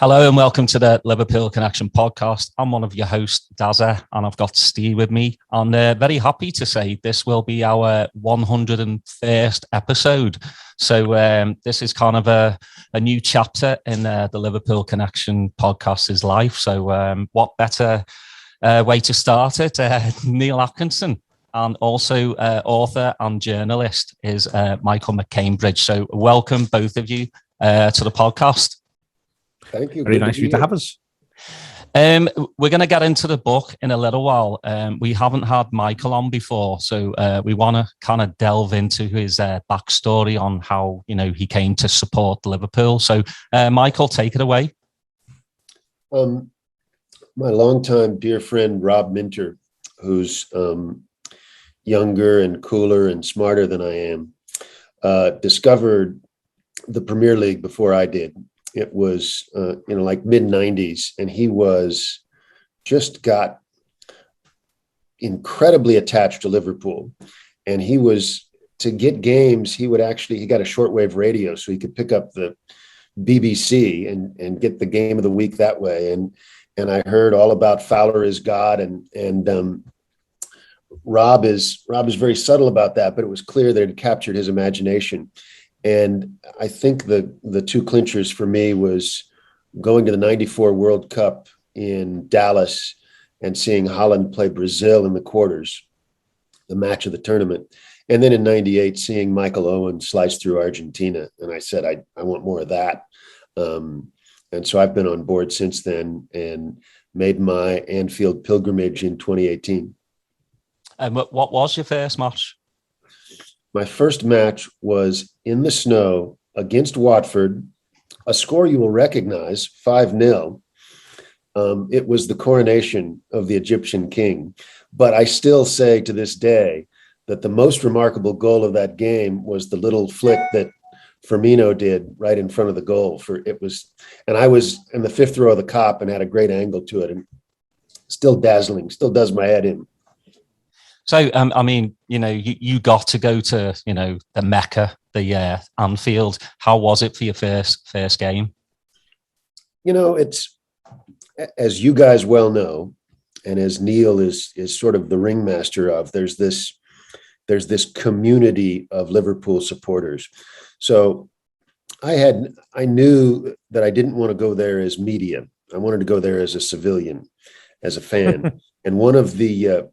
Hello and welcome to the Liverpool Connection podcast. I'm one of your hosts, Daz, and I've got Steve with me. I'm very happy to say this will be our 101st episode. So this is kind of a new chapter in the Liverpool Connection podcast's life. So what better way to start it? Neil Atkinson, and also author and journalist, is Michael MacCAMBRIDGE. So welcome both of you to the podcast. Thank you. Very nice of you to have us. We're going to get into the book in a little while. We haven't had Michael on before, so we want to kind of delve into his backstory on how he came to support Liverpool. So, Michael, take it away. My longtime dear friend Rob Minter, who's younger and cooler and smarter than I am, discovered the Premier League before I did. It was, like mid-90s, and he got incredibly attached to Liverpool. And to get games, he got a shortwave radio, so he could pick up the BBC and get the game of the week that way. And I heard all about Fowler is God, and Rob is very subtle about that, but it was clear that it captured his imagination. And I think the two clinchers for me was going to the 94 World Cup in Dallas and seeing Holland play Brazil in the quarters, the match of the tournament. And then in 98, seeing Michael Owen slice through Argentina. And I said, I want more of that. And so I've been on board since then and made my Anfield pilgrimage in 2018. And what was your first match? My first match was in the snow against Watford, a score you will recognize, 5-0. It was the coronation of the Egyptian king. But I still say to this day that the most remarkable goal of that game was the little flick that Firmino did right in front of the goal. And I was in the fifth row of the Kop and had a great angle to it, and still dazzling, still does my head in. So, you got to go to, the Mecca, the Anfield. How was it for your first game? It's, as you guys well know, and as Neil is sort of the ringmaster of, there's this community of Liverpool supporters. So I knew that I didn't want to go there as media. I wanted to go there as a civilian, as a fan. And one of the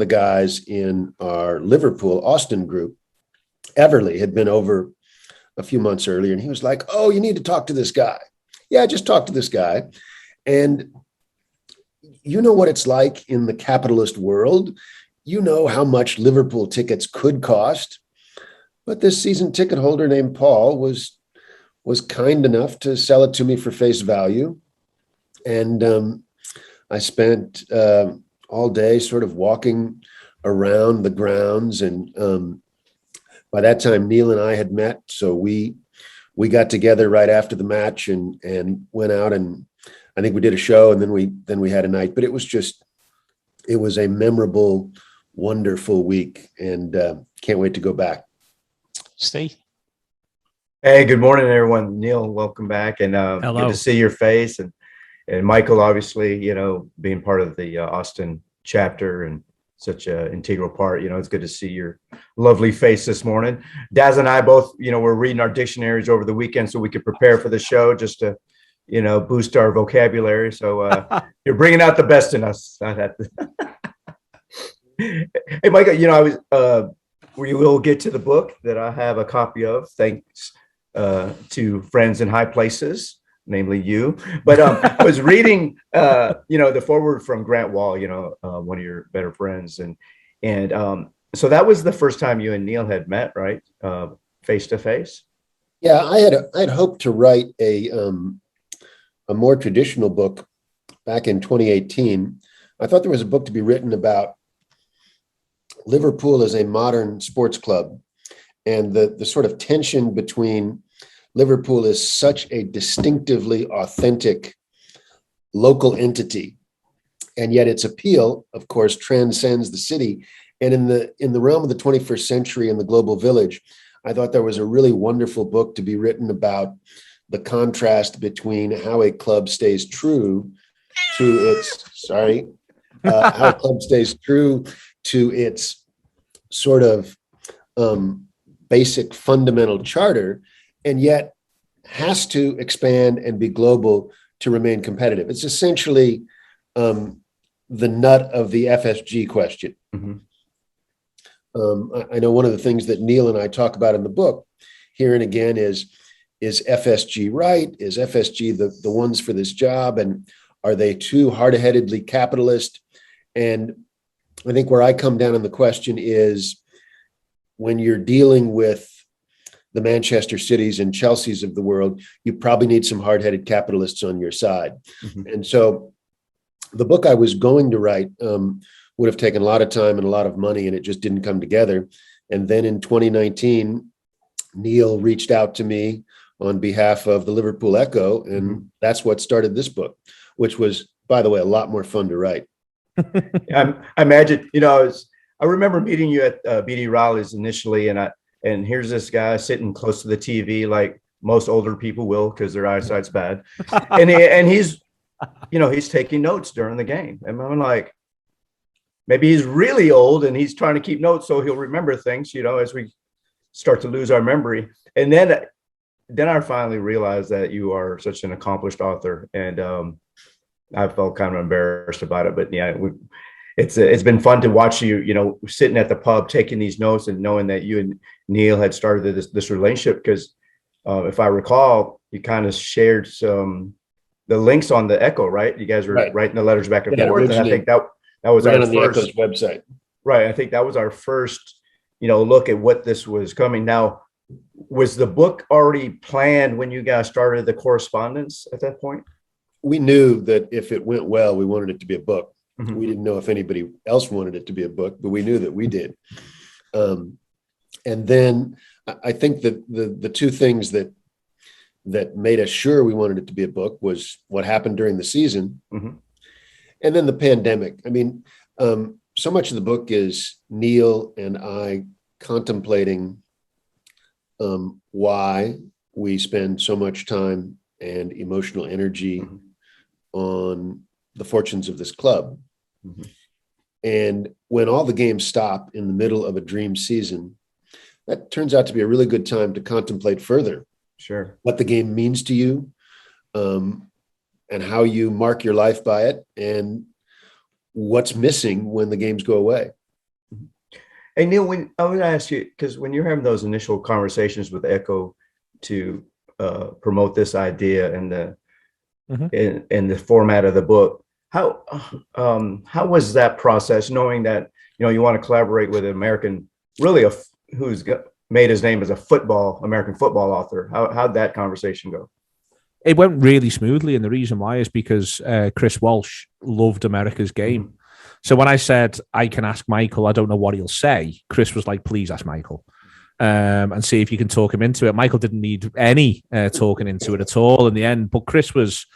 guys in our Liverpool Austin group, Everly, had been over a few months earlier, and he was like, "Oh, you need to talk to this guy." Yeah, just talk to this guy. And you know what it's like in the capitalist world. You know how much Liverpool tickets could cost. But this season ticket holder named Paul was kind enough to sell it to me for face value. And I spent all day sort of walking around the grounds. And by that time, Neil and I had met. So we got together right after the match and went out, and I think we did a show, and then we had a night. But it was a memorable, wonderful week, and can't wait to go back. Steve? Hey, good morning, everyone. Neil, welcome back. And hello. Good to see your face. And Michael, obviously, being part of the Austin chapter and such an integral part, it's good to see your lovely face this morning. Daz and I both, we're reading our dictionaries over the weekend so we could prepare for the show, just to, boost our vocabulary. So you're bringing out the best in us. Hey, Michael, we will get to the book that I have a copy of, thanks to friends in high places, namely you. But I was reading, the foreword from Grant Wall, one of your better friends. And so that was the first time you and Neil had met, right? Face to face? Yeah, I had hoped to write a more traditional book back in 2018. I thought there was a book to be written about Liverpool as a modern sports club, and the sort of tension between Liverpool as such a distinctively authentic local entity, and yet its appeal, of course, transcends the city. And in the realm of the 21st century in the global village, I thought there was a really wonderful book to be written about the contrast between how a club stays true to its, how a club stays true to its sort of basic fundamental charter, and yet has to expand and be global to remain competitive. It's essentially the nut of the FSG question. Mm-hmm. I know one of the things that Neil and I talk about in the book here and again is FSG right? Is FSG the ones for this job? And are they too hard-headedly capitalist? And I think where I come down on the question is, when you're dealing with the Manchester Cities and Chelseas of the world, you probably need some hard-headed capitalists on your side. Mm-hmm. And so the book I was going to write would have taken a lot of time and a lot of money, and it just didn't come together. And then in 2019, Neil reached out to me on behalf of the Liverpool Echo, and that's what started this book, which was, by the way, a lot more fun to write. I imagine, I remember meeting you at BD Riley's initially, and here's this guy sitting close to the TV, like most older people will, because their eyesight's bad, and he's taking notes during the game, and I'm like, maybe he's really old and he's trying to keep notes so he'll remember things, as we start to lose our memory. And then I finally realized that you are such an accomplished author, and I felt kind of embarrassed about it, but yeah, it's been fun to watch you, sitting at the pub taking these notes and knowing that you and Neil had started this relationship, because if I recall, you kind of shared the links on the Echo, right? You guys were writing the letters back and forth, and I think that was right our on the Echo's website. Right. I think that was our first, look at what this was coming. Now, was the book already planned when you guys started the correspondence at that point? We knew that if it went well, we wanted it to be a book. Mm-hmm. We didn't know if anybody else wanted it to be a book, but we knew that we did. And then I think that the two things that made us sure we wanted it to be a book was what happened during the season. Mm-hmm. And then the pandemic. I mean, so much of the book is Neil and I contemplating why we spend so much time and emotional energy on the fortunes of this club. Mm-hmm. And when all the games stop in the middle of a dream season, that turns out to be a really good time to contemplate further. Sure. What the game means to you, and how you mark your life by it, and what's missing when the games go away. Hey, Neil, when I would ask you, because when you're having those initial conversations with Echo to promote this idea and in the format of the book, how was that process, knowing that you want to collaborate with an American, really who's made his name as a American football author? How'd that conversation go? It went really smoothly, and the reason why is because Chris Walsh loved America's Game. Mm-hmm. So when I said, I can ask Michael, I don't know what he'll say, Chris was like, please ask Michael and see if you can talk him into it. Michael didn't need any talking into it at all in the end, but Chris was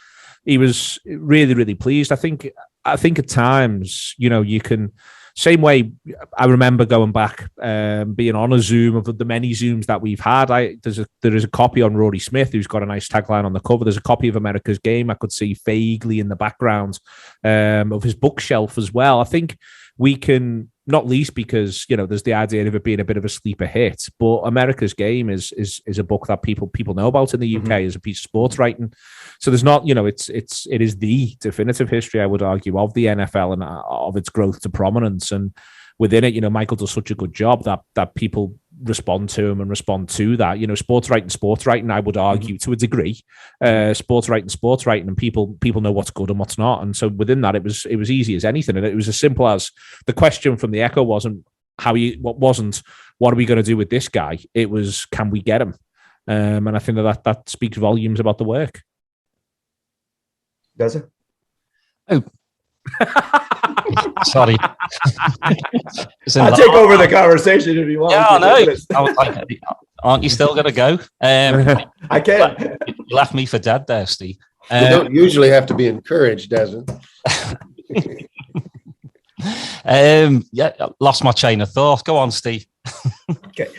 really, really pleased. I think at times, you can, same way I remember going back, being on a Zoom of the many Zooms that we've had. There is a copy on Rory Smith, who's got a nice tagline on the cover. There's a copy of America's Game I could see vaguely in the background of his bookshelf as well. I think we can, not least because there's the idea of it being a bit of a sleeper hit, but America's Game is a book that people know about in the UK as a piece of sports writing. So there's not, it is the definitive history, I would argue, of the NFL and of its growth to prominence. And within it, Michael does such a good job that people respond to him and respond to that. Sports writing, I would argue to a degree, sports writing, and people know what's good and what's not. And so within that, it was easy as anything. And it was as simple as the question from the Echo wasn't what are we going to do with this guy? It was, can we get him? And I think that speaks volumes about the work. Does it? Oh. Sorry. I'll take over the conversation if you want. Yeah, I know. Aren't you still going to go? I can. You left me for dead there, Steve. You don't usually have to be encouraged, doesn't it? Yeah, lost my chain of thought. Go on, Steve. Okay.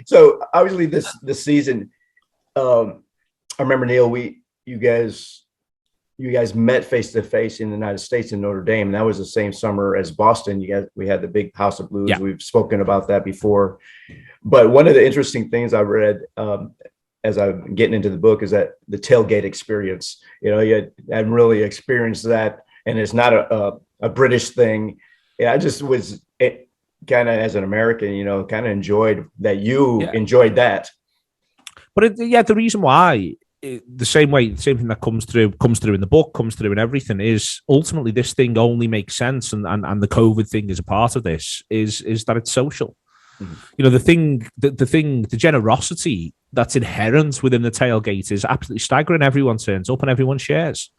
So obviously this season, remember, Neil, you guys met face to face in the United States in Notre Dame. And that was the same summer as Boston. We had the big House of Blues. Yeah. We've spoken about that before. But one of the interesting things I read as I'm getting into the book is that the tailgate experience. You hadn't really experienced that, and it's not a British thing. I just was kind of, as an American, kind of enjoyed that you enjoyed that. But the reason why, the same thing that comes through in the book, comes through in everything, is ultimately this thing only makes sense, and the COVID thing is a part of this, is that it's social. Mm-hmm. The generosity that's inherent within the tailgate is absolutely staggering. Everyone turns up and everyone shares.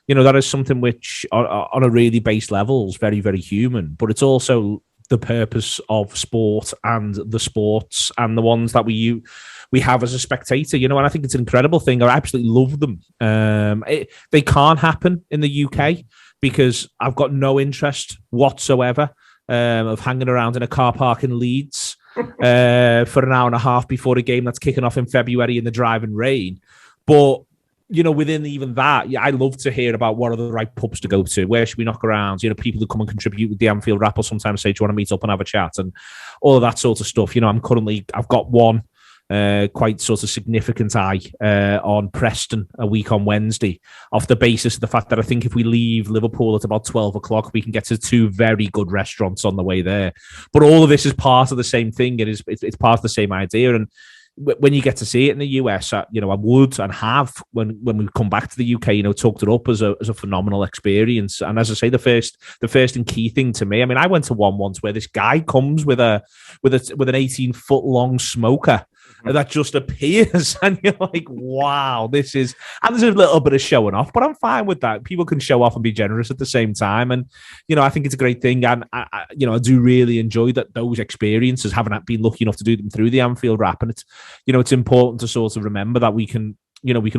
That is something which on a really base level is very, very human, but it's also the purpose of sport and the sports and the ones that we have as a spectator, and I think it's an incredible thing. I absolutely love them. They can't happen in the UK because I've got no interest whatsoever of hanging around in a car park in Leeds for an hour and a half before a game that's kicking off in February in the driving rain. But within even that, I love to hear about what are the right pubs to go to. Where should we knock around? People who come and contribute with the Anfield Wrap or sometimes say, do you want to meet up and have a chat? And all of that sort of stuff. I've got one quite sort of significant eye on Preston a week on Wednesday, off the basis of the fact that I think if we leave Liverpool at about 12 o'clock, we can get to 2 very good restaurants on the way there. But all of this is part of the same thing. It's part of the same idea. And when you get to see it in the US, I would and have when we come back to the UK, talked it up as a phenomenal experience. And as I say, the first and key thing to me, I went to one once where this guy comes with an 18-foot long smoker that just appears, and you're like, wow, this is, and there's a little bit of showing off, but I'm fine with that. People can show off and be generous at the same time, and I think it's a great thing, and I do really enjoy those experiences, having been lucky enough to do them through the Anfield Wrap, and it's important to sort of remember that we can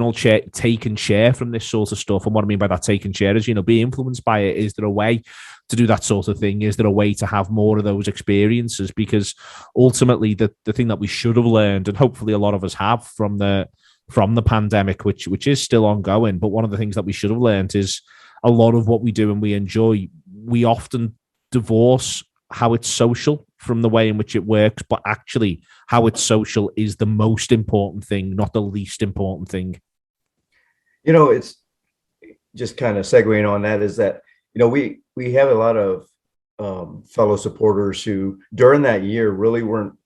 all take and share from this sort of stuff. And what I mean by that, take and share, is be influenced by it. Is there a way to do that sort of thing? Is there a way to have more of those experiences? Because ultimately, the thing that we should have learned, and hopefully a lot of us have from the pandemic, which is still ongoing, but one of the things that we should have learned is a lot of what we do and we enjoy, we often divorce how it's social from the way in which it works, but actually how it's social is the most important thing, not the least important thing. It's just kind of segueing on that, is that, we have a lot of fellow supporters who during that year really weren't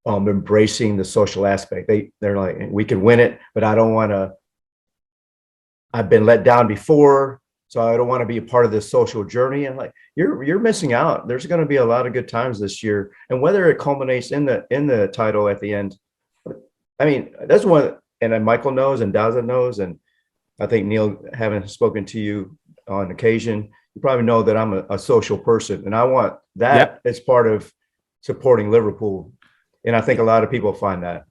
embracing the social aspect. They're like, we can win it, but I don't want to, I've been let down before, so I don't want to be a part of this social journey. And like, you're missing out. There's going to be a lot of good times this year. And whether it culminates in the title at the end, that's one, and then Michael knows, and Daz knows, and I think Neil, having spoken to you on occasion, you probably know that I'm a social person, and I want that as part of supporting Liverpool. And I think a lot of people find that.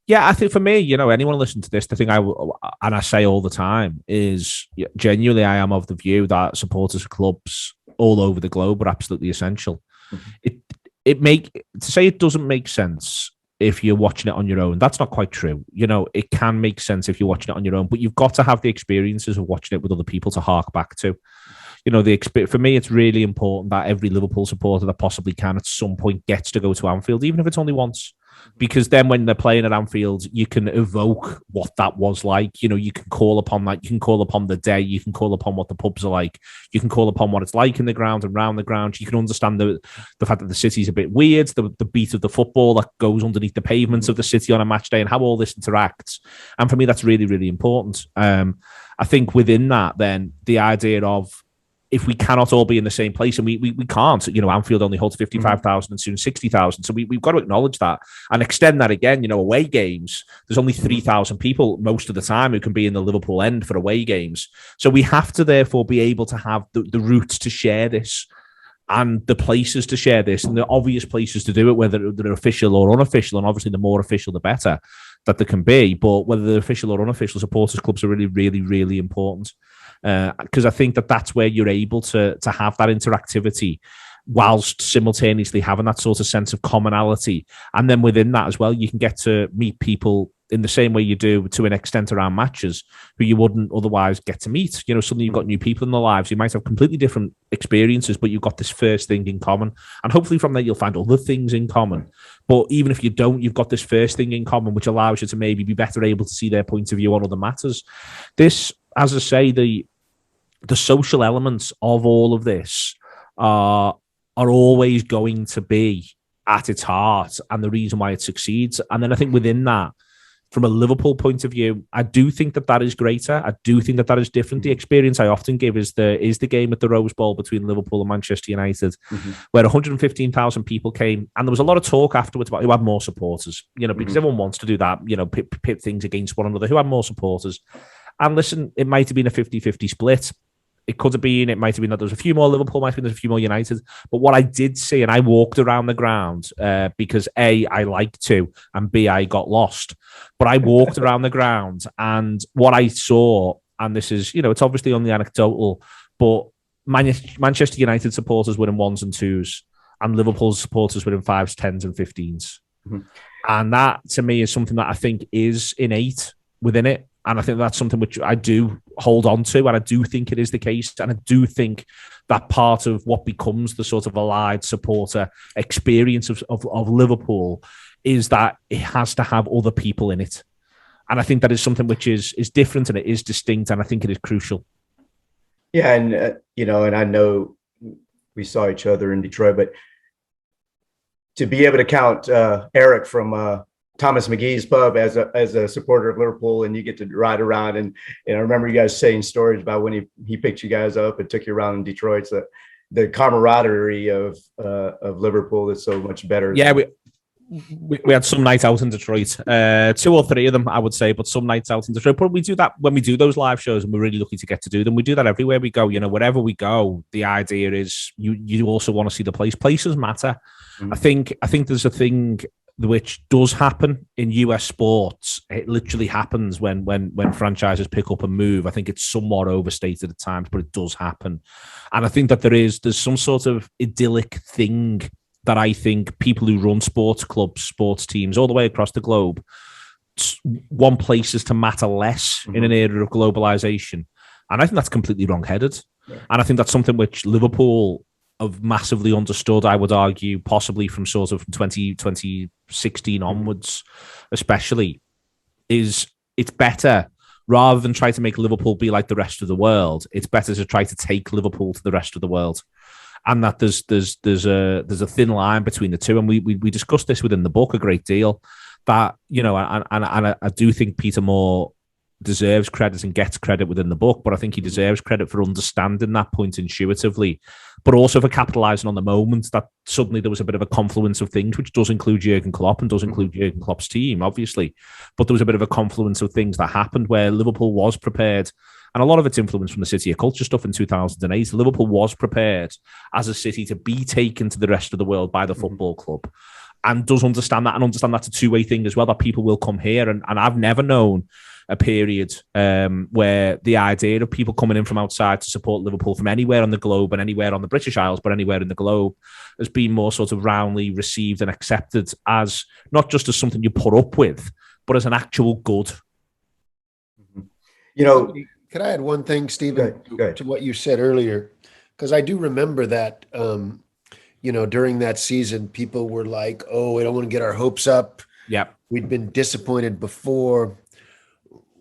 Yeah, I think for me, anyone listening to this, the thing I say all the time is, genuinely, I am of the view that supporters of clubs all over the globe are absolutely essential. Mm-hmm. To say it doesn't make sense if you're watching it on your own, that's not quite true. It can make sense if you're watching it on your own, but you've got to have the experiences of watching it with other people to hark back to. For me, it's really important that every Liverpool supporter that possibly can at some point gets to go to Anfield, even if it's only once. Because then when they're playing at Anfield, you can evoke what that was like. You can call upon that. You can call upon the day. You can call upon what the pubs are like. You can call upon what it's like in the ground and round the ground. You can understand the fact that the city's a bit weird, the beat of the football that goes underneath the pavements of the city on a match day, and how all this interacts. And for me, that's really, really important. I think within that, then, the idea of, if we cannot all be in the same place, and we can't, Anfield only holds 55,000 and soon 60,000. So we've got to acknowledge that and extend that again. Away games, there's only 3,000 people most of the time who can be in the Liverpool end for away games. So we have to therefore be able to have the routes to share this and the places to share this and the obvious places to do it, whether they're official or unofficial. And obviously the more official, the better that there can be. But whether they're official or unofficial, supporters clubs are really, really, really important. Because I think that's where you're able to have that interactivity whilst simultaneously having that sort of sense of commonality. And then within that as well, you can get to meet people in the same way you do to an extent around matches, who you wouldn't otherwise get to meet. You know, suddenly you've got new people in their lives. You might have completely different experiences, but you've got this first thing in common. And hopefully from there, you'll find other things in common. But even if you don't, you've got this first thing in common, which allows you to maybe be better able to see their point of view on other matters. This, as I say, the social elements of all of this are always going to be at its heart and the reason why it succeeds. And then I think within that, from a Liverpool point of view, I do think that is greater. I do think that is different. The experience I often give is the game at the Rose Bowl between Liverpool and Manchester United, where 115,000 people came, and there was a lot of talk afterwards about who had more supporters, you know, because everyone wants to do that, you know, pit things against one another, who had more supporters. And listen, it might have been a 50-50 split. It could have been, it might have been that there was a few more Liverpool, might have been there's a few more United. But what I did see, and I walked around the ground because A, I like to, and B, I got lost. But I walked around the ground, and what I saw, and this is, you know, it's obviously only anecdotal, but Manchester United supporters were in 1s and 2s, and Liverpool supporters were in 5s, 10s, and 15s. And that, to me, is something that I think is innate within it. And I think that's something which I do hold on to, and I do think it is the case. And I do think that part of what becomes the sort of allied supporter experience of Liverpool is that it has to have other people in it. And I think that is something which is different, and it is distinct, and I think it is crucial. Yeah, and you know, and I know we saw each other in Detroit, but to be able to count Eric from Thomas McGee's pub as a supporter of Liverpool, and you get to ride around, and I remember you guys saying stories about when he picked you guys up and took you around in Detroit. So the camaraderie of Liverpool is so much better. Yeah, we had some nights out in Detroit, 2 or 3 of them, I would say, but some nights out in Detroit. But we do that when we do those live shows, and we're really lucky to get to do them. We do that everywhere we go. You know, wherever we go, the idea is you also want to see the place. Places matter. I think there's a thing which does happen in US sports. It literally happens when franchises pick up and move. I think it's somewhat overstated at times, but it does happen. And I think that there's some sort of idyllic thing that I think people who run sports clubs, sports teams all the way across the globe want places to matter less in an era of globalization. And I think that's completely wrong-headed. Yeah. And I think that's something which Liverpool have massively understood, I would argue, possibly from sort of 2016 onwards, especially, is it's better, rather than try to make Liverpool be like the rest of the world, it's better to try to take Liverpool to the rest of the world. And that there's a thin line between the two. And we discussed this within the book a great deal, that, you know, and I do think Peter Moore deserves credit and gets credit within the book, but I think he deserves credit for understanding that point intuitively, but also for capitalizing on the moment that suddenly there was a bit of a confluence of things, which does include Jurgen Klopp and does include Jurgen Klopp's team, obviously, but there was a bit of a confluence of things that happened where Liverpool was prepared, and a lot of it's influenced from the City of Culture stuff in 2008. Liverpool was prepared as a city to be taken to the rest of the world by the football club, and does understand that, and understand that's a two-way thing as well, that people will come here, and I've never known a period where the idea of people coming in from outside to support Liverpool from anywhere on the globe, and anywhere on the British Isles, but anywhere in the globe, has been more sort of roundly received and accepted as not just as something you put up with, but as an actual good. You know, can I add one thing, Stephen, go ahead. to what you said earlier? Because I do remember that, you know, during that season, people were like, oh, we don't want to get our hopes up. Yeah. We'd been disappointed before.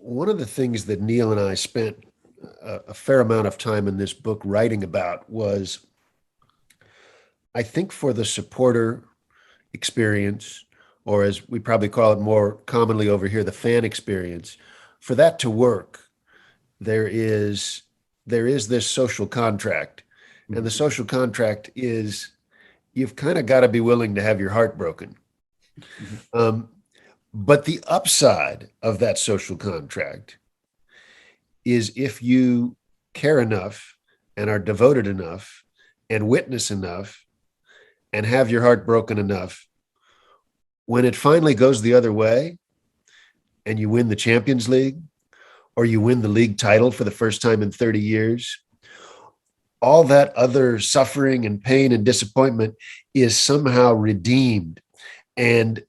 One of the things that Neil and I spent a fair amount of time in this book writing about was, I think, for the supporter experience, or as we probably call it more commonly over here, the fan experience, for that to work, there is this social contract. And the social contract is, you've kind of got to be willing to have your heart broken. But the upside of that social contract is, if you care enough and are devoted enough and witness enough and have your heart broken enough, when it finally goes the other way and you win the Champions League, or you win the league title for the first time in 30 years, all that other suffering and pain and disappointment is somehow redeemed. And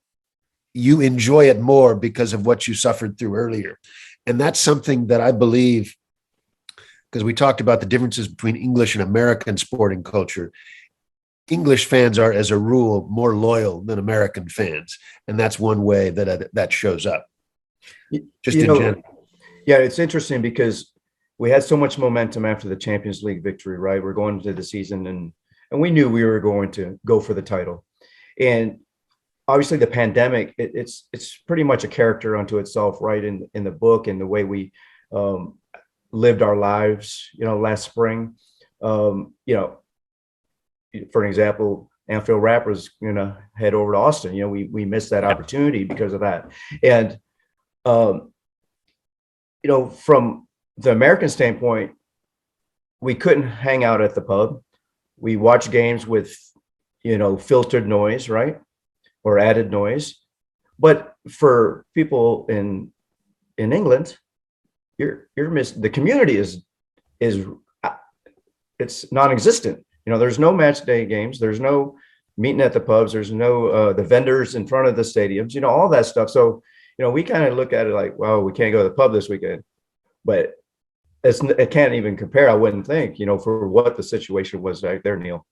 you enjoy it more because of what you suffered through earlier. And that's something that I believe, because we talked about the differences between English and American sporting culture. English fans are, as a rule, more loyal than American fans. And that's one way that shows up. Just in general. Yeah, it's interesting because we had so much momentum after the Champions League victory, right? We're going into the season and we knew we were going to go for the title. And obviously the pandemic, it's pretty much a character unto itself, right? In the book and the way we lived our lives, last spring. For an example, Anfield Raptors, head over to Austin. We missed that opportunity because of that. And, from the American standpoint, we couldn't hang out at the pub. We watched games with, filtered noise, right? Or added noise. But for people in England, the community is it's non-existent. There's no match day games. There's no meeting at the pubs. There's no the vendors in front of the stadiums. All that stuff. So we kind of look at it like, well, we can't go to the pub this weekend, but it can't even compare. I wouldn't think, for what the situation was back there, Neil.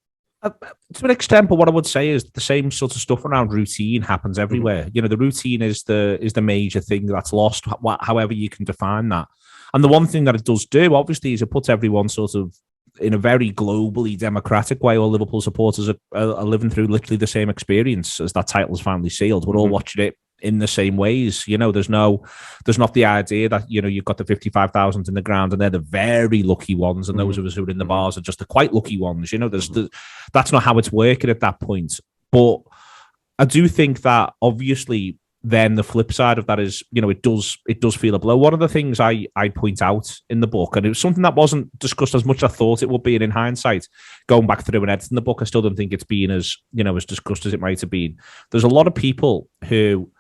To an extent, but what I would say is the same sort of stuff around routine happens everywhere. Mm-hmm. The routine is the major thing that's lost, however you can define that. And the one thing that it does do, obviously, is it puts everyone sort of in a very globally democratic way. All Liverpool supporters are living through literally the same experience as that title's finally sealed. We're all watching it in the same ways. There's not the idea that, you've got the 55,000 in the ground and they're the very lucky ones. And those of us who are in the bars are just the quite lucky ones. That's not how it's working at that point. But I do think that obviously then the flip side of that is, it does feel a blow. One of the things I point out in the book, and it was something that wasn't discussed as much as I thought it would be, and in hindsight, going back through and editing the book, I still don't think it's been as discussed as it might have been. There's a lot of people who,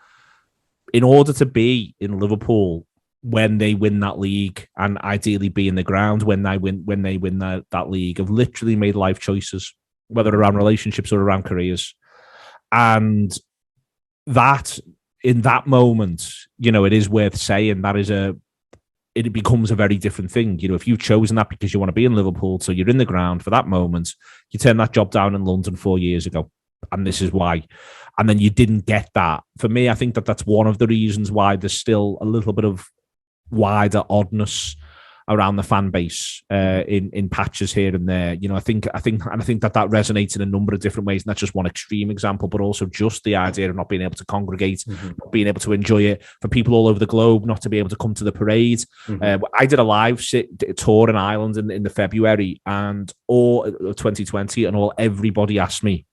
in order to be in Liverpool when they win that league, and ideally be in the ground when they win that league, have literally made life choices, whether around relationships or around careers. And that, in that moment, it is worth saying it becomes a very different thing. If you've chosen that because you want to be in Liverpool, so you're in the ground for that moment, you turned that job down in London 4 years ago, and this is why. And then you didn't get that. For me, I think that's one of the reasons why there's still a little bit of wider oddness around the fan base in patches here and there. I think that resonates in a number of different ways. And that's just one extreme example, but also just the idea of not being able to congregate, not being able to enjoy it, for people all over the globe not to be able to come to the parade. I did a live tour in Ireland in the February and all 2020, and everybody asked me,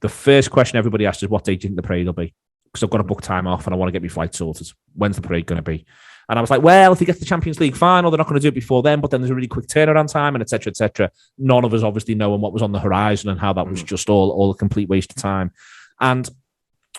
the first question everybody asked is, what date do you think the parade will be? Because I've got to book time off and I want to get my flight sorted. When's the parade going to be? And I was like, well, if they get to the Champions League final, they're not going to do it before then, but then there's a really quick turnaround time, and et cetera, et cetera. None of us obviously knowing what was on the horizon and how that was just all a complete waste of time. And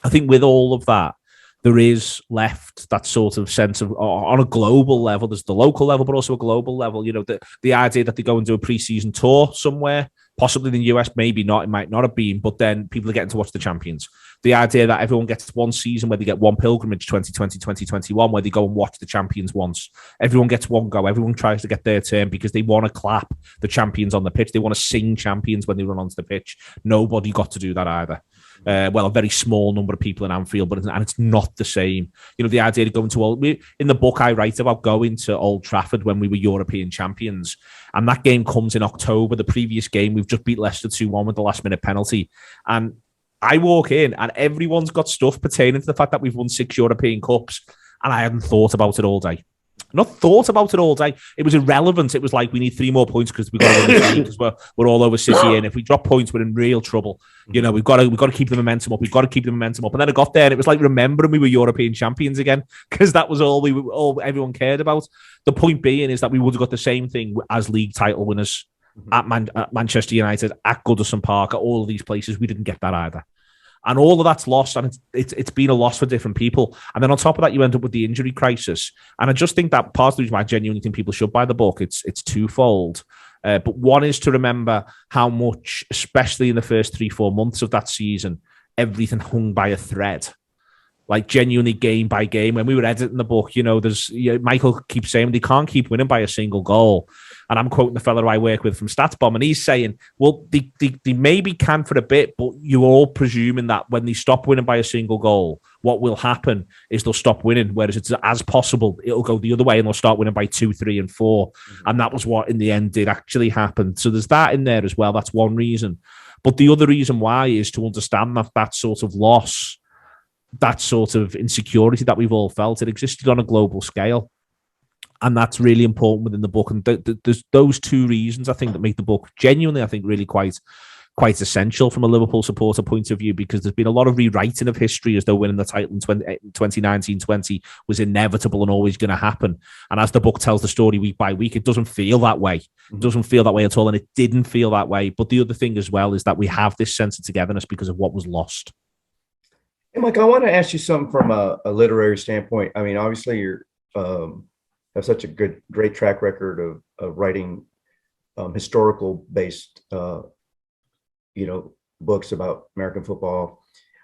I think with all of that, there is left that sort of sense of, on a global level, there's the local level, but also a global level, the idea that they go and do a pre-season tour somewhere, possibly in the US, maybe not, it might not have been, but then people are getting to watch the champions. The idea that everyone gets one season where they get one pilgrimage, 2020, 2021, where they go and watch the champions once. Everyone gets one go. Everyone tries to get their turn because they want to clap the champions on the pitch. They want to sing champions when they run onto the pitch. Nobody got to do that either. Well, a very small number of people in Anfield, but it's not the same. The idea of going to in the book I write about going to Old Trafford when we were European champions, and that game comes in October. The previous game, we've just beat Leicester 2-1 with the last minute penalty, and I walk in and everyone's got stuff pertaining to the fact that we've won 6 European Cups, and I hadn't thought about it all day. Not thought about it all day. It was irrelevant. It was like, we need 3 more points because we've got to win the league, because we're all over City, and if we drop points, we're in real trouble. We've got to keep the momentum up. We've got to keep the momentum up. And then I got there, and it was like remembering we were European champions again, because that was all everyone cared about. The point being is that we would have got the same thing as league title winners at Manchester United, at Goodison Park, at all of these places. We didn't get that either. And all of that's lost, and it's been a loss for different people. And then on top of that, you end up with the injury crisis. And I just think that part of the reason why I genuinely think people should buy the book, it's twofold. But one is to remember how much, especially in the first 3-4 months of that season, everything hung by a thread. like genuinely game by game. When we were editing the book, Michael keeps saying they can't keep winning by a single goal. And I'm quoting the fellow I work with from StatsBomb, and he's saying, well, they maybe can for a bit, but you're all presuming that when they stop winning by a single goal, what will happen is they'll stop winning. Whereas it's as possible, it'll go the other way and they'll start winning by 2, 3, and 4. Mm-hmm. And that was what in the end did actually happen. So there's that in there as well. That's one reason. But the other reason why is to understand that sort of loss, that sort of insecurity that we've all felt, it existed on a global scale. And that's really important within the book. And there's those two reasons, I think, that make the book genuinely, I think, really quite essential from a Liverpool supporter point of view, because there's been a lot of rewriting of history as though winning the title in 2019-20 was inevitable and always going to happen. And as the book tells the story week by week, it doesn't feel that way. It doesn't feel that way at all. And it didn't feel that way. But the other thing as well is that we have this sense of togetherness because of what was lost. And Mike, I want to ask you something from a literary standpoint. I mean, obviously you're have such a great track record of writing historical based books about American football.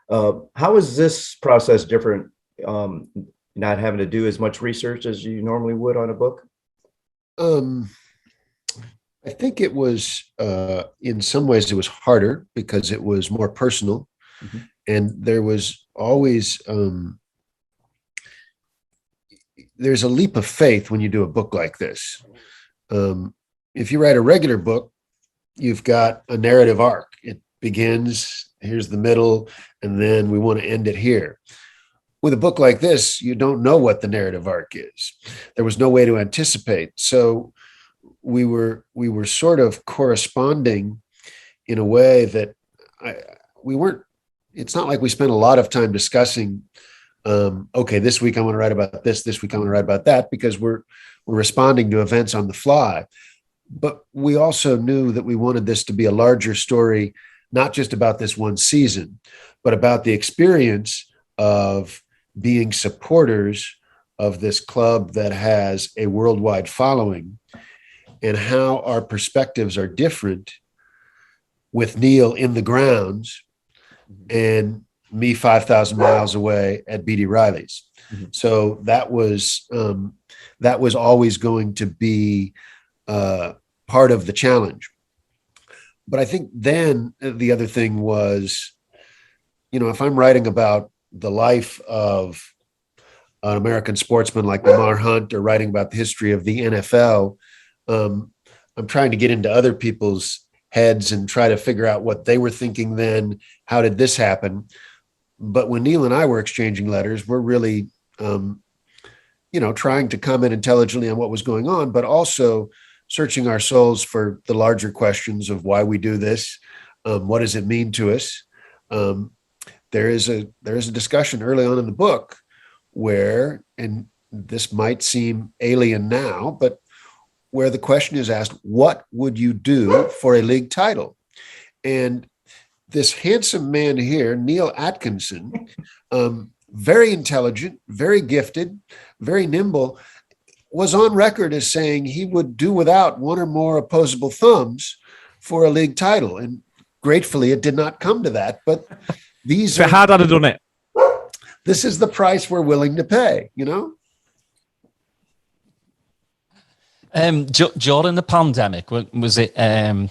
How is this process different, not having to do as much research as you normally would on a book? I think it was in some ways it was harder because it was more personal. Mm-hmm. And there was always there's a leap of faith when you do a book like this. If you write a regular book, you've got a narrative arc. It begins, here's the middle, and then we want to end it here. With a book like this, you don't know what the narrative arc is. There was no way to anticipate. So we were sort of corresponding in a way that we weren't. It's not like we spent a lot of time discussing, okay, this week I want to write about this week I want to write about that, because we're responding to events on the fly. But we also knew that we wanted this to be a larger story, not just about this one season, but about the experience of being supporters of this club that has a worldwide following, and how our perspectives are different with Neil in the grounds and me 5,000 miles away at B.D. Riley's. Mm-hmm. So that was always going to be part of the challenge. But I think then the other thing was, if I'm writing about the life of an American sportsman like Lamar Hunt, or writing about the history of the NFL, I'm trying to get into other people's heads and try to figure out what they were thinking then. How did this happen? But when Neil and I were exchanging letters, we're really, trying to comment intelligently on what was going on, but also searching our souls for the larger questions of why we do this. What does it mean to us? There is a discussion early on in the book where, and this might seem alien now, but where the question is asked, what would you do for a league title? And this handsome man here, Neil Atkinson, very intelligent, very gifted, very nimble, was on record as saying he would do without one or more opposable thumbs for a league title. And gratefully, it did not come to that. But these are, how had I done it? This is the price we're willing to pay, During the pandemic, was it a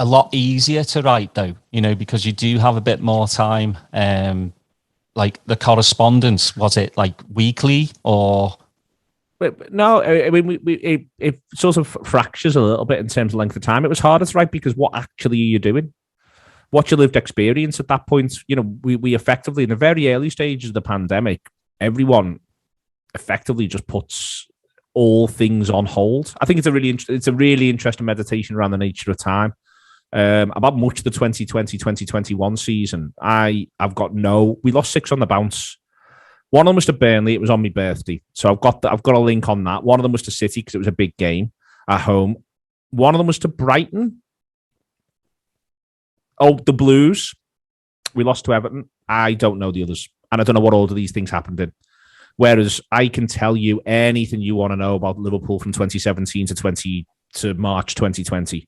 lot easier to write though? Because you do have a bit more time. Like the correspondence, was it like weekly or? No, I mean, it sort of fractures a little bit in terms of length of time. It was harder to write because what actually are you doing? What's your lived experience at that point? We effectively, in the very early stages of the pandemic, everyone effectively just puts all things on hold. I think it's a really interesting meditation around the nature of time. About much of the 2020-2021 season, we lost 6 on the bounce. One of them was to Burnley. It was on my birthday, so I've got a link on that. One of them was to City because it was a big game at home. One of them was to Brighton. Oh, the Blues. We lost to Everton. I don't know the others, and I don't know what order these things happened in. Whereas I can tell you anything you want to know about Liverpool from 2017 to March 2020.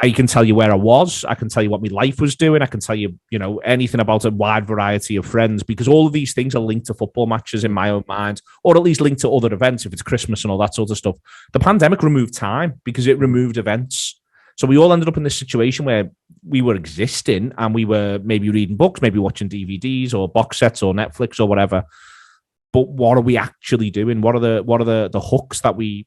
I can tell you where I was. I can tell you what my life was doing. I can tell you, anything about a wide variety of friends, because all of these things are linked to football matches in my own mind, or at least linked to other events if it's Christmas and all that sort of stuff. The pandemic removed time because it removed events. So we all ended up in this situation where we were existing and we were maybe reading books, maybe watching DVDs or box sets or Netflix or whatever. But what are we actually doing? What are the hooks that we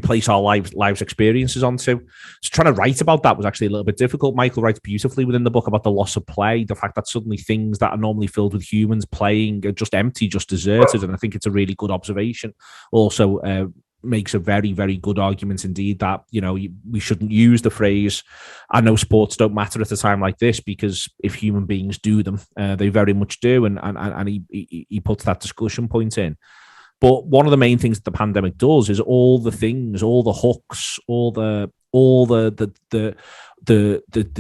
place our lives experiences onto? So trying to write about that was actually a little bit difficult. Michael writes beautifully within the book about the loss of play, the fact that suddenly things that are normally filled with humans playing are just empty, just deserted. And I think it's a really good observation. Also makes a very, very good argument indeed that, we shouldn't use the phrase, I know sports don't matter at a time like this, because if human beings do them, they very much do. And he puts that discussion point in. But one of the main things that the pandemic does is all the things, all the hooks, all the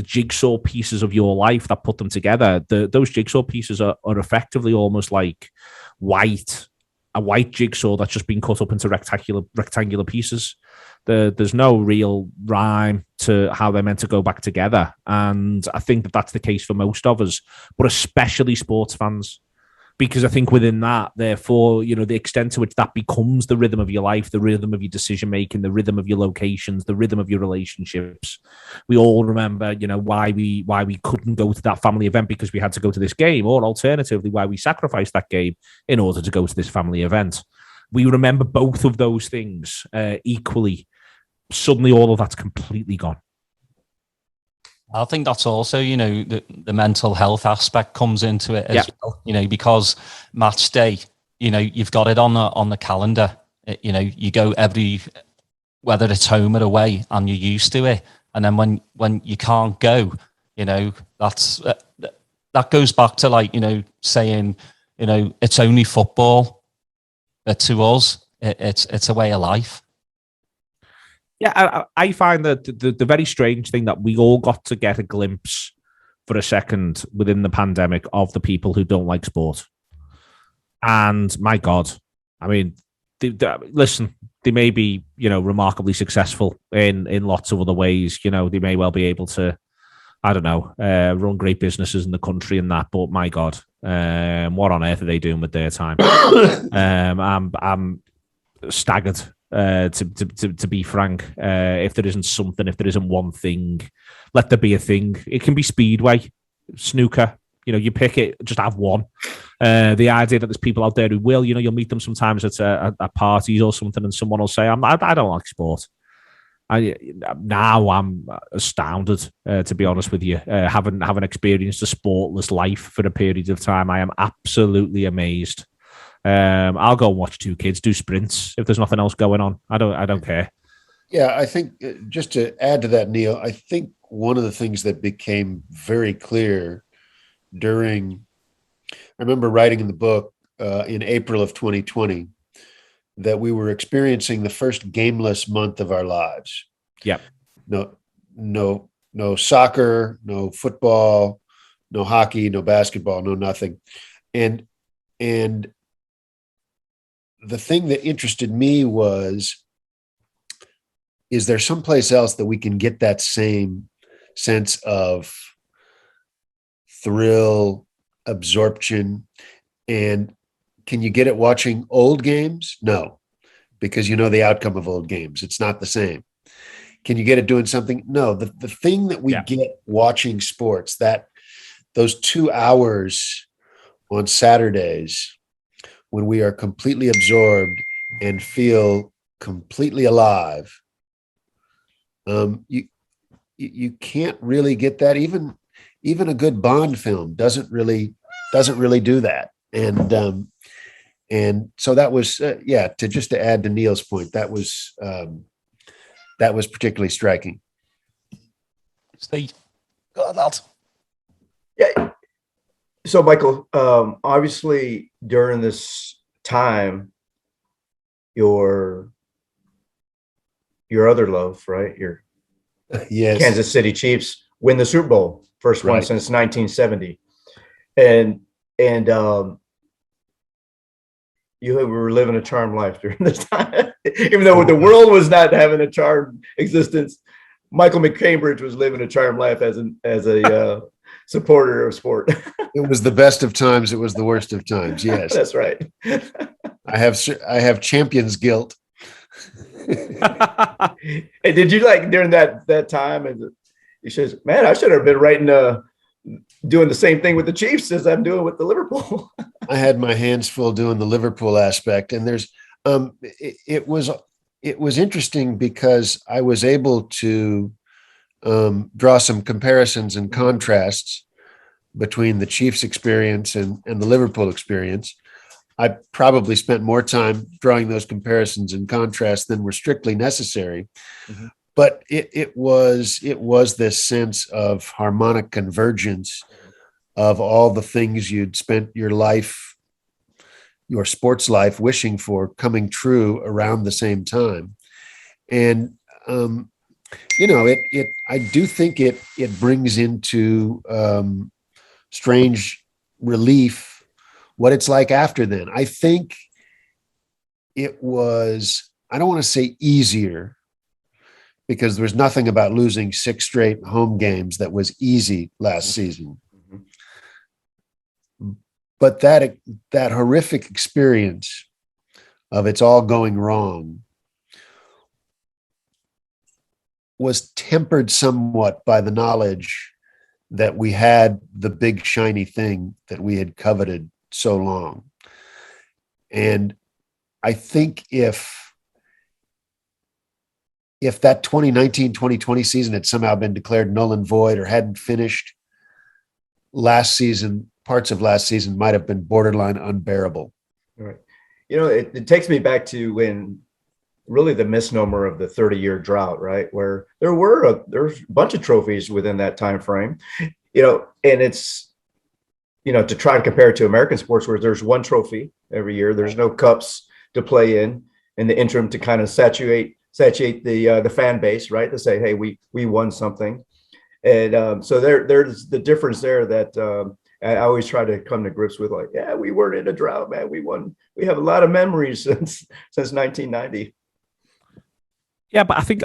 jigsaw pieces of your life that put them together. Those jigsaw pieces are effectively almost like a white jigsaw that's just been cut up into rectangular pieces. There's no real rhyme to how they're meant to go back together. And I think that that's the case for most of us, but especially sports fans. Because I think within that, therefore, the extent to which that becomes the rhythm of your life, the rhythm of your decision-making, the rhythm of your locations, the rhythm of your relationships. We all remember, why we couldn't go to that family event because we had to go to this game, or alternatively, why we sacrificed that game in order to go to this family event. We remember both of those things equally. Suddenly, all of that's completely gone. I think that's also, the mental health aspect comes into it as well, because match day, you've got it on the calendar. You go whether it's home or away, and you're used to it. And then when you can't go, that goes back to saying, it's only football. But to us, it's a way of life. Yeah, I find that the very strange thing that we all got to get a glimpse for a second within the pandemic of the people who don't like sport. And my God, I mean, listen, they may be, remarkably successful in lots of other ways. They may well be able to, I don't know, run great businesses in the country and that. But my God, what on earth are they doing with their time? I'm staggered. To be frank, if there isn't one thing, let there be a thing. It can be speedway, snooker. You pick it, just have one. The idea that there's people out there who will, you'll meet them sometimes at parties or something, and someone will say, I don't like sport. Now I'm astounded, to be honest with you, having experienced a sportless life for a period of time. I am absolutely amazed. I'll go and watch two kids do sprints if there's nothing else going on. I don't care. Yeah, I think just to add to that, Neil, I think one of the things that became very clear I remember writing in the book in April of 2020 that we were experiencing the first gameless month of our lives. Yeah. No soccer, no football, no hockey, no basketball, no nothing. And the thing that interested me was, is there someplace else that we can get that same sense of thrill, absorption? And can you get it watching old games? No, because the outcome of old games. It's not the same. Can you get it doing something? No, the thing that we get watching sports, those 2 hours on Saturdays, when we are completely absorbed and feel completely alive, you can't really get that. Even a good Bond film doesn't really do that. And so that was to add to Neil's point, that was particularly striking. Steve, got that. Yeah. So, Michael, obviously during this time, your other love, right? Your Kansas City Chiefs win the Super Bowl, first one since 1970, and you were living a charmed life during this time, even though the world was not having a charmed existence. Michael MacCAMBRIDGE was living a charmed life as a supporter of sport. It was the best of times. It was the worst of times. Yes, That's right. I have champion's guilt. Hey, did you like during that time? And he says, "Man, I should have been doing the same thing with the Chiefs as I'm doing with the Liverpool." I had my hands full doing the Liverpool aspect, and there's it was interesting because I was able to draw some comparisons and contrasts between the Chiefs experience and the Liverpool experience. I probably spent more time drawing those comparisons and contrasts than were strictly necessary. Mm-hmm. But it was this sense of harmonic convergence of all the things you'd spent your life, your sports life, wishing for coming true around the same time. And I do think it brings into strange relief what it's like after then. I think it was, I don't want to say easier, because there was nothing about losing 6 straight home games that was easy last season. But that horrific experience of it's all going wrong was tempered somewhat by the knowledge that we had the big shiny thing that we had coveted so long. And I think if that 2019-2020 season had somehow been declared null and void or hadn't finished, last season, parts of last season might have been borderline unbearable. Right. It takes me back to when really the misnomer of the 30-year drought, right? Where there's a bunch of trophies within that time frame, and it's, to try to compare it to American sports where there's one trophy every year, there's no cups to play in the interim to kind of satiate the fan base, right? To say, hey, we won something. And so there's the difference there that I always try to come to grips with, like, yeah, we weren't in a drought, man. We won. We have a lot of memories since 1990. Yeah, but I think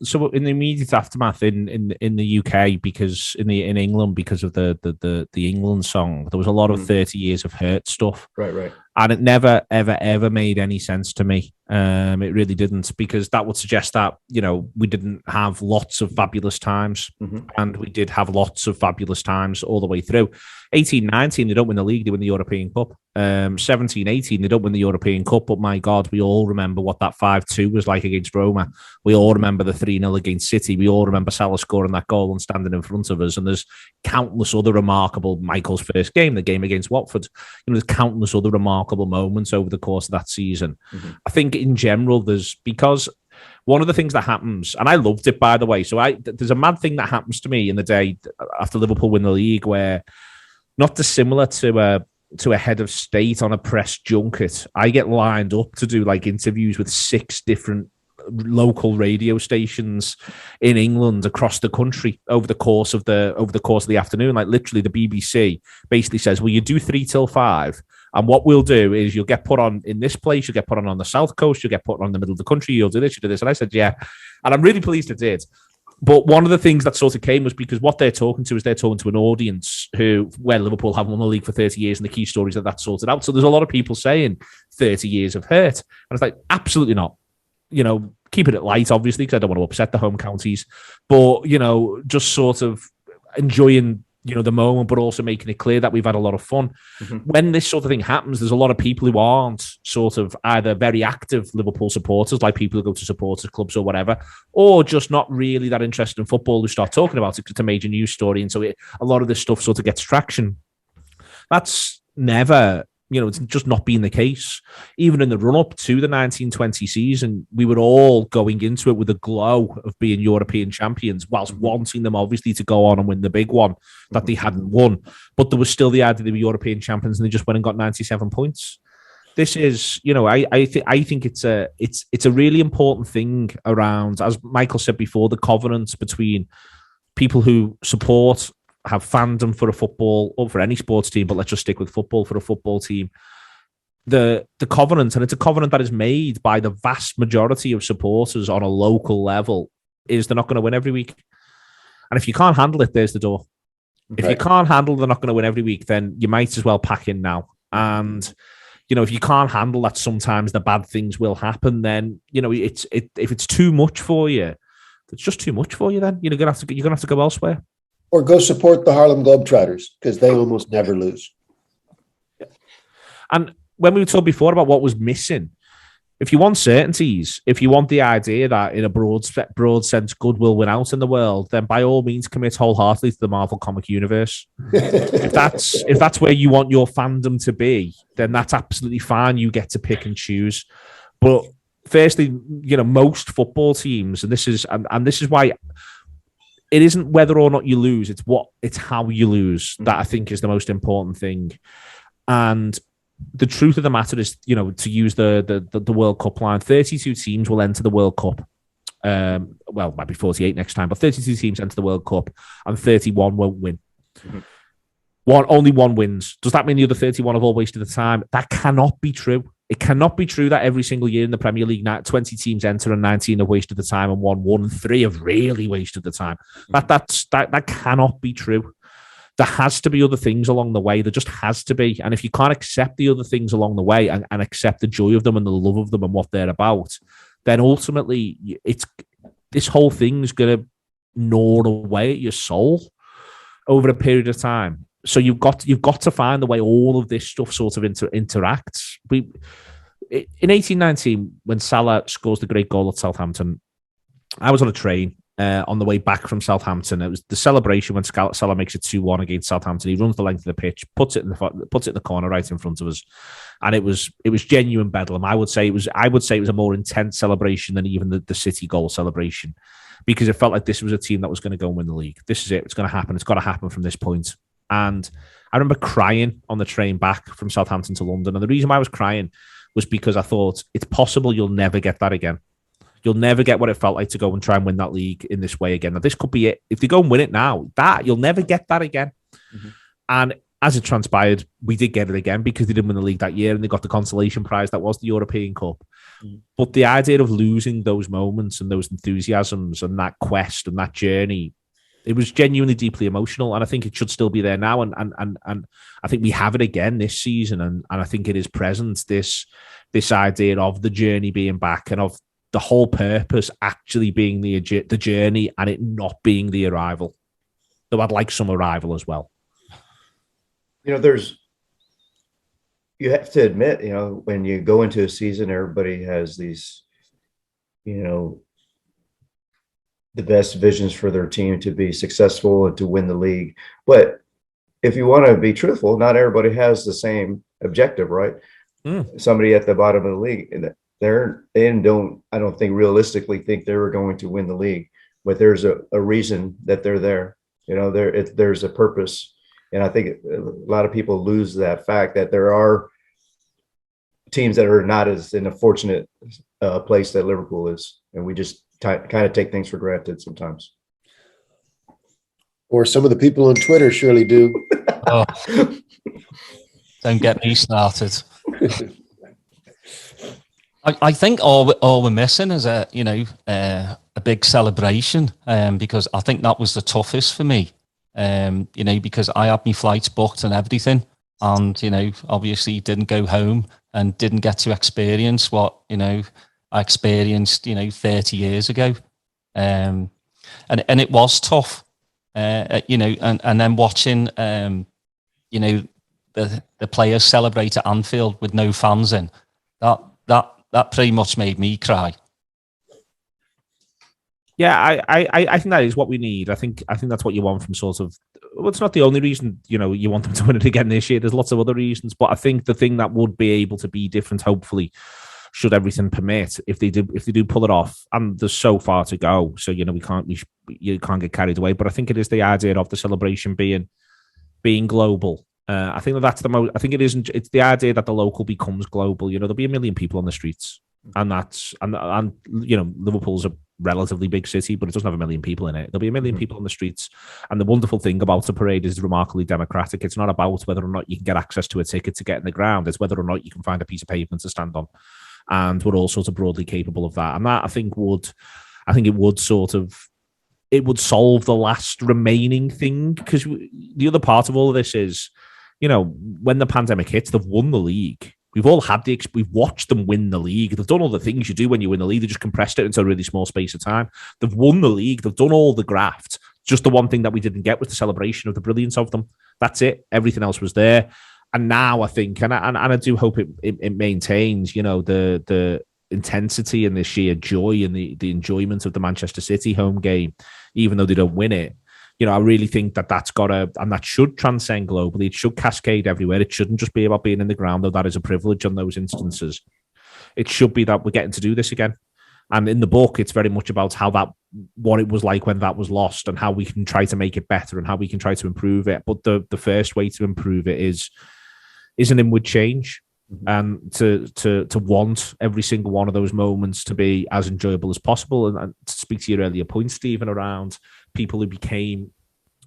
so in the immediate aftermath in the UK, because in England, because of the England song, there was a lot of 30 years of hurt stuff. Right. And it never, ever made any sense to me. It really didn't, because that would suggest that, we didn't have lots of fabulous times, and we did have lots of fabulous times all the way through. 18-19, they don't win the league, they win the European Cup. 17-18, they don't win the European Cup, but my God, we all remember what that 5-2 was like against Roma. We all remember the 3-0 against City. We all remember Salah scoring that goal and standing in front of us. And there's countless other remarkable, Michael's first game, the game against Watford. There's countless other remarkable moments over the course of that season. I think in general, because one of the things that happens, and I loved it, by the way, so there's a mad thing that happens to me in the day after Liverpool win the league, where not dissimilar to a head of state on a press junket, I get lined up to do like interviews with 6 different local radio stations in England across the country over the course of the afternoon. Like literally, the BBC basically says, "Well, you do 3 till 5, and what we'll do is you'll get put on in this place, you'll get put on the south coast, you'll get put on in the middle of the country, you'll do this, you do this." And I said, "Yeah," and I'm really pleased I did. But one of the things that sort of came was because what they're talking to is they're talking to an audience where Liverpool have won the league for 30 years and the key stories that sorted out. So there's a lot of people saying 30 years of hurt. And it's like, absolutely not. Keeping it light, obviously, because I don't want to upset the home counties. But, just sort of enjoying, the moment, but also making it clear that we've had a lot of fun. When this sort of thing happens, there's a lot of people who aren't sort of either very active Liverpool supporters, like people who go to supporters clubs or whatever, or just not really that interested in football, who start talking about it because it's a major news story. And so a lot of this stuff sort of gets traction. That's never, it's just not been the case. Even in the run-up to the 1920 season, we were all going into it with a glow of being European champions, whilst wanting them, obviously, to go on and win the big one that they hadn't won. But there was still the idea they were European champions, and they just went and got 97 points. This is, I think it's a really important thing around, as Michael said before, the covenants between people who have fandom for a football or for any sports team, but let's just stick with football for a football team. The covenant, and it's a covenant that is made by the vast majority of supporters on a local level, is they're not going to win every week. And if you can't handle it, there's the door. If Right. you can't handle they're not going to win every week, then you might as well pack in now. And, you know, if you can't handle that sometimes the bad things will happen, then, you know, if it's too much for you, it's just too much for you then. You're going to have to go elsewhere. Or go support the Harlem Globetrotters, because they almost never lose. And when we were talking before about what was missing, if you want certainties, if you want the idea that in a broad sense good will win out in the world, then by all means commit wholeheartedly to the Marvel comic universe. if that's where you want your fandom to be, then that's absolutely fine. You get to pick and choose. But firstly, you know, most football teams, and this is why it isn't whether or not you lose, it's how you lose that I think is the most important thing. And the truth of the matter is, you know, to use the World Cup line, 32 teams will enter the World Cup. Well, might be 48 next time, but 32 teams enter the World Cup and 31 won't win. Mm-hmm. Only one wins. Does that mean the other 31 have all wasted the time? That cannot be true. It cannot be true that every single year in the Premier League, 20 teams enter and 19 have wasted the time and won, and 3 have really wasted the time. That cannot be true. There has to be other things along the way. There just has to be. And if you can't accept the other things along the way and accept the joy of them and the love of them and what they're about, then ultimately this whole thing's going to gnaw away at your soul over a period of time. So you've got to find the way all of this stuff sort of interacts. In 1819, when Salah scores the great goal at Southampton, I was on a train on the way back from Southampton. It was the celebration when Salah makes it 2-1 against Southampton. He runs the length of the pitch, puts it in the corner right in front of us, and it was genuine bedlam. I would say it was a more intense celebration than even the City goal celebration, because it felt like this was a team that was going to go and win the league. This is it. It's going to happen. It's got to happen from this point. And I remember crying on the train back from Southampton to London. And the reason why I was crying was because I thought it's possible you'll never get that again. You'll never get what it felt like to go and try and win that league in this way again. Now, this could be it. If they go and win it now, you'll never get that again. Mm-hmm. And as it transpired, we did get it again because they didn't win the league that year and they got the consolation prize that was the European Cup. Mm-hmm. But the idea of losing those moments and those enthusiasms and that quest and that journey, it was genuinely deeply emotional, and I think it should still be there now. And I think we have it again this season, and I think it is present, this idea of the journey being back and of the whole purpose actually being the journey and it not being the arrival. Though I'd like some arrival as well. You know, you have to admit, you know, when you go into a season, everybody has these, you know, the best visions for their team to be successful and to win the league. But if you want to be truthful, not everybody has the same objective, right? Somebody at the bottom of the league, I don't think realistically think they were going to win the league, but there's a reason that they're there. You know, there's a purpose. And I think a lot of people lose that fact that there are teams that are not as in a fortunate place that Liverpool is. And we just kind of take things for granted sometimes. Or some of the people on Twitter surely do. Oh, don't get me started. I think all we're missing is a big celebration, because I think that was the toughest for me, because I had my flights booked and everything, and obviously didn't go home and didn't get to experience what I experienced 30 years ago, and it was tough, and then watching the players celebrate at Anfield with no fans in, that pretty much made me cry. Yeah, I think that is what we need. I think that's what you want from sort of. Well, it's not the only reason you want them to win it again this year. There's lots of other reasons, but I think the thing that would be able to be different, hopefully, should everything permit, if they do pull it off, and there's so far to go, so you can't get carried away. But I think it is the idea of the celebration being global. I think that's the most. I think it's the idea that the local becomes global. There'll be 1 million people on the streets, and Liverpool's a relatively big city, but it doesn't have 1 million people in it. There'll be 1 million people on the streets, and the wonderful thing about the parade is remarkably democratic. It's not about whether or not you can get access to a ticket to get in the ground. It's whether or not you can find a piece of pavement to stand on, and we're all sort of broadly capable of that. And that I think I think it would solve the last remaining thing, because the other part of all of this is, when the pandemic hits, they've won the league. We've all we've watched them win the league. They've done all the things you do when you win the league. They just compressed it into a really small space of time. They've won the league. They've done all the graft. Just the one thing that we didn't get was the celebration of the brilliance of them. That's it. Everything else was there. And now I think, and I do hope it maintains, the intensity and the sheer joy and the enjoyment of the Manchester City home game, even though they don't win it. I really think that's and that should transcend globally. It should cascade everywhere. It shouldn't just be about being in the ground, though that is a privilege on those instances. It should be that we're getting to do this again. And in the book, it's very much about what it was like when that was lost, and how we can try to make it better and how we can try to improve it. But the first way to improve it is an inward change, and to want every single one of those moments to be as enjoyable as possible. And to speak to your earlier point, Stephen, around people who became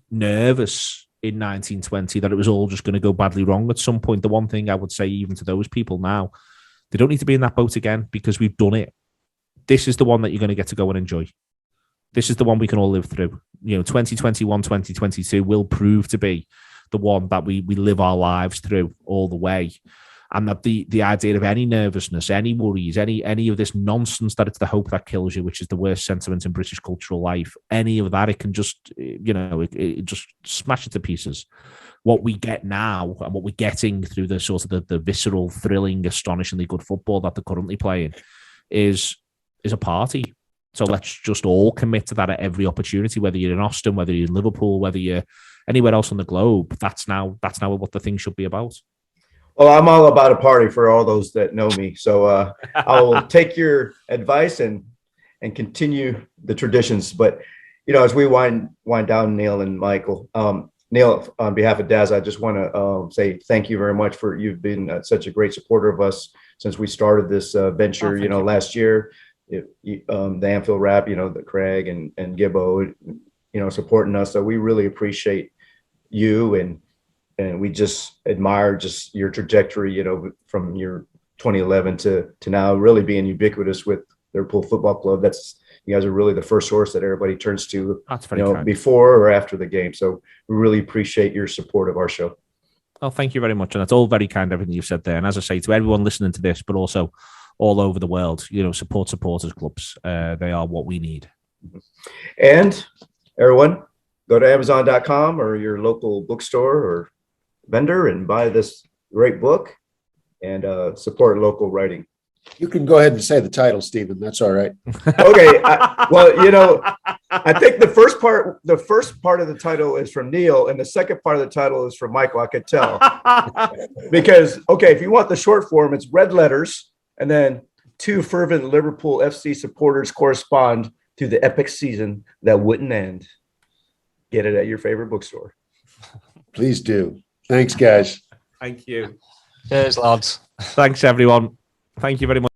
nervous in 1920 that it was all just going to go badly wrong at some point. The one thing I would say, even to those people now, they don't need to be in that boat again, because we've done it. This is the one that you're going to get to go and enjoy. This is the one we can all live through. 2021, 2022 will prove to be the one that we live our lives through all the way. And that the idea of any nervousness, any worries, any of this nonsense that it's the hope that kills you, which is the worst sentiment in British cultural life, any of that, it can just, it just smash it to pieces. What we get now, and what we're getting through the sort of the visceral, thrilling, astonishingly good football that they're currently playing is a party. So let's just all commit to that at every opportunity, whether you're in Austin, whether you're in Liverpool, whether you're anywhere else on the globe. That's now what the thing should be about. Well, I'm all about a party for all those that know me. So I will take your advice and continue the traditions. But, as we wind down, Neil and Michael, Neil, on behalf of Daz, I just want to say thank you very much you've been such a great supporter of us since we started this venture, last year. The Anfield rap, the Craig and Gibbo, supporting us. So we really appreciate you, and we just admire just your trajectory, from your 2011 to now, really being ubiquitous with Liverpool Football Club. You guys are really the first source that everybody turns to, before or after the game. So we really appreciate your support of our show. Well, thank you very much. And that's all very kind, everything you've said there. And as I say, to everyone listening to this, but also all over the world, support supporters clubs. They are what we need. And everyone, go to Amazon.com or your local bookstore or vendor and buy this great book and support local writing. You can go ahead and say the title, Stephen. That's all right. Okay. I think the first part of the title is from Neil, and the second part of the title is from Michael. I could tell because, if you want the short form, it's red letters and then 2 fervent Liverpool FC supporters correspond to the epic season that wouldn't end. Get it at your favorite bookstore. Please do. Thanks, guys. Thank you. Cheers, lads. Thanks, everyone. Thank you very much.